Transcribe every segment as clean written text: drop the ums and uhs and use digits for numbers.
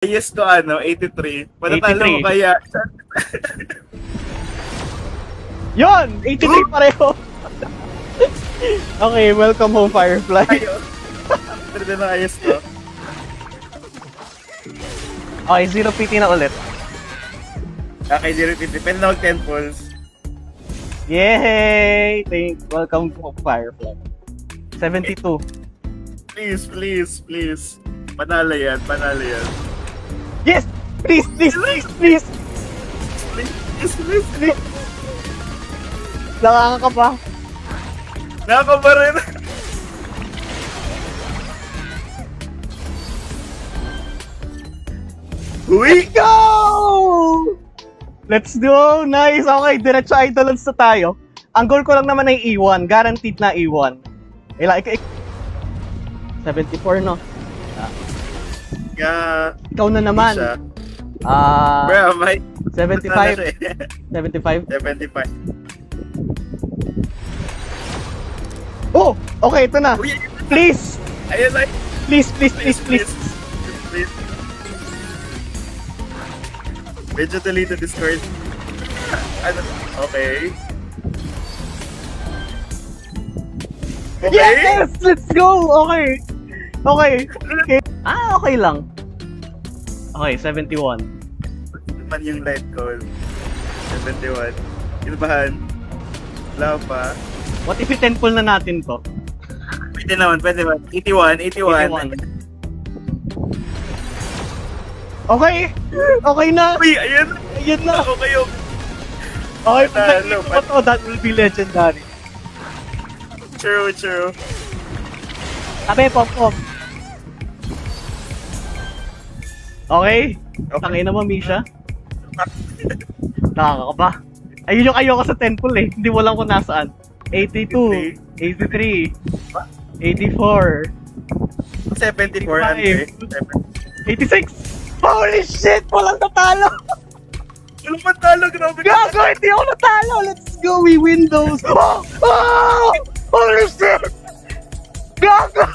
Yes ko ano, 83. Patatalo mo 83. kaya. Yon! 83 pareho! Okay, welcome home, Firefly. Ayun. Pwede na ayos ko. Okay, 0 PT na ulit. Okay, 050. Pwede na mag 10 pulls. Yay! Welcome home, Firefly. 72. Please, please, please. Panalo yan, panalo yan. Yes! Please, please, please, please! Please, please, please. Nakaka ka pa. Nako ba rin? Uy! Go! Let's go! Nice! Okay, diretso idolance na tayo. Ang goal ko lang naman ay E1. Guaranteed na E1. 74, no? Yeah. Ikaw na naman. Siya. Ah, Bro, may... 75. 75. 75. Oh! Okay, ito na. Uy! Please! Ayun na. Please, please, please, please. Please. Medyo deleted Discord. Ano? Okay. Okay? Yes! Let's go! Okay. Okay. Okay. Okay lang. Okay, 71. Naman yung light call. 71. Kinabahan. Wala pa. What if i-10 pull na natin to? Pwede naman, pwede naman. 81, 81. 81. Okay! Okay na! Uy, ayun! Ayun na! Okay, okay. Okay, pag Talo, nakikita ko to, that will be legendary. True, true. Sabi, pop, pop. Okay? Tangay naman, Misha. Nakakaba. Ayun yung ayoko sa 10 pull eh. Hindi mo lang kung nasaan. 82, 83, 84, 74, Andre. 86! Holy shit! Walang natalo! Walang matalo, grabe. Gago! Hindi ako natalo! Let's go! We win those! Oh! Oh! Holy shit! Gago!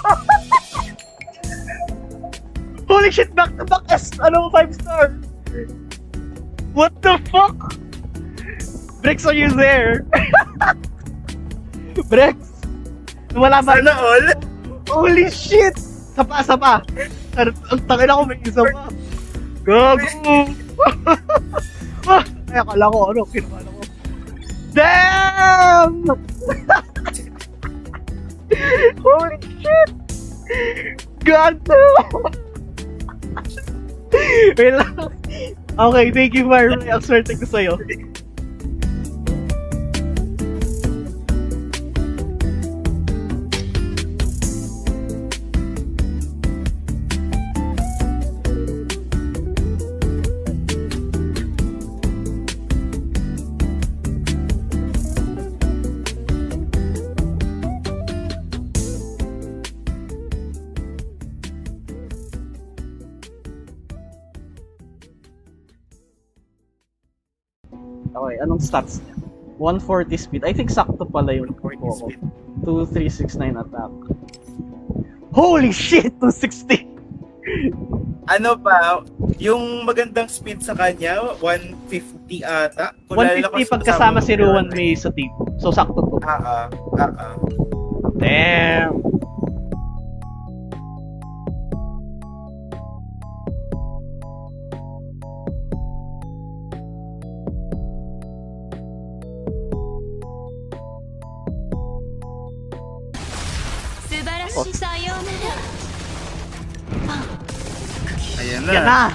Holy shit! Back to back S! Ano 5 star? What the fuck? Brex, are you there? Brex! Wala ba? Sana all? Holy shit! Sapa! Ang tangin ako may isa pa. Gago! Ay, akala ko ano, kinakala ko. Damn! Holy shit! God damn! Wait lang. Okay, thank you, Firefly. Ang swerte ko sa'yo. Okay, anong stats niya? 140 speed. I think sakto pala yung 140 speed. 2369 attack. Holy shit! 260! Ano pa, yung magandang speed sa kanya, 150 ata. Kung 150 pagkasama si Ruan May sa team. So sakto to. Damn! Ayan na. Yan na!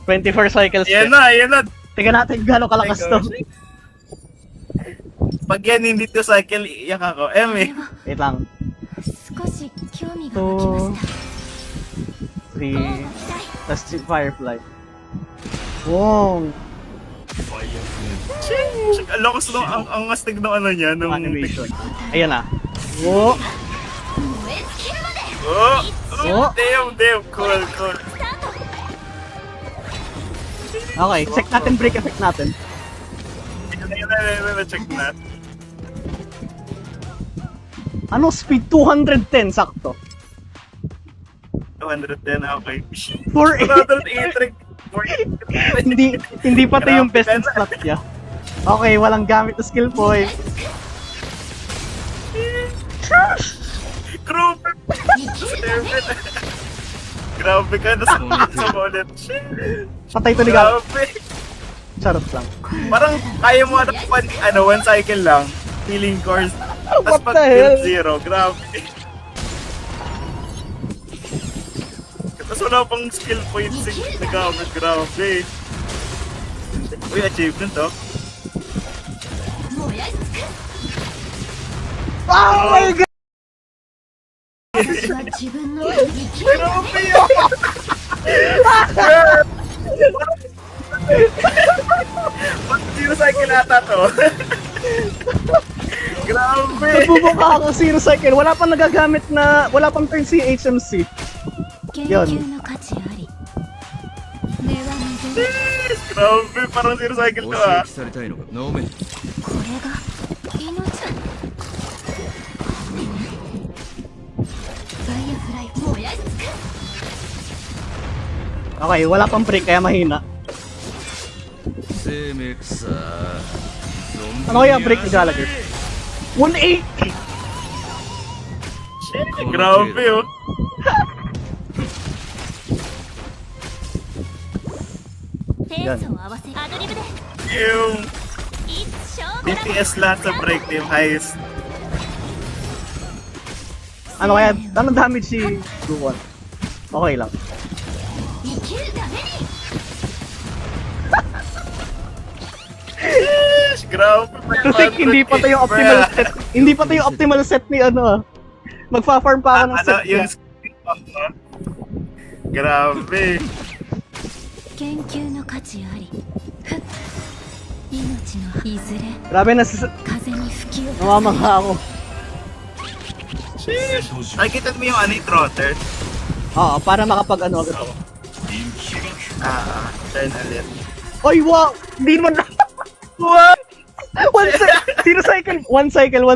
24 cycles. Ayan na, ayan na. Tingnan natin gano'ng kalakas to. Pag yan hindi to cycle, iyak ako. Eh. Wait lang. 2, 3, tas si Firefly. Wow! Ching! Ang lakas nung, ang astig nung ano niya, nung Animation. Ayan na. Wow! Oh! Oh! Damn! Cool. Okay, check natin break effect natin. Ayun na, check na. Ano speed? 210 sakto. 210, okay. 480. Hindi pati yung best in slot niya. Okay, walang gamit na skill point. Grabe! Grabe ka, nasa ulit. Patay to ni Gab. Grabe! Charot lang. Parang kaya mo one cycle lang. Healing course. Tapos What the hell? pag zero, grabe. Tapos wala pang skill points na gamit, grabe. Uy, achievement to. Oh my god! 私は自分の生きる Grabe yun! Ba't zero cycle ata to? Grabe! Nagbubuka ako zero cycle. Wala pang nagagamit na, wala pang turn si HMC. 研究の価値あり目は無限 Grabe, parang zero cycle 攻 to ah. 撃されたいのかノーメンこれが命ファイアフライ燃やし尽く Okay, wala pang break kaya mahina. 生命草 Ano kaya break ni Gallagher? 180! Grabe oh.ペースを合わせアドリブで Yung 一勝負だ BTS lahat sa break team highest. Ano kaya, anong damage si Duwan? Okay lang. 生きるために Grabe. Kasi hindi pa to yung optimal set. Hindi pa to yung optimal set ni ano ah. Magfa-farm pa ako ng set Yung niya. Grabe. 研究の価値ありふっ命のいずれ Grabe, 風に吹きを namamangha ako. Nakikita mo yung ano yung trotter? Oo, para makapag ano agad ako. Turn ulit. Oy, wow! Hindi mo na... What? Zero cycle! One cycle!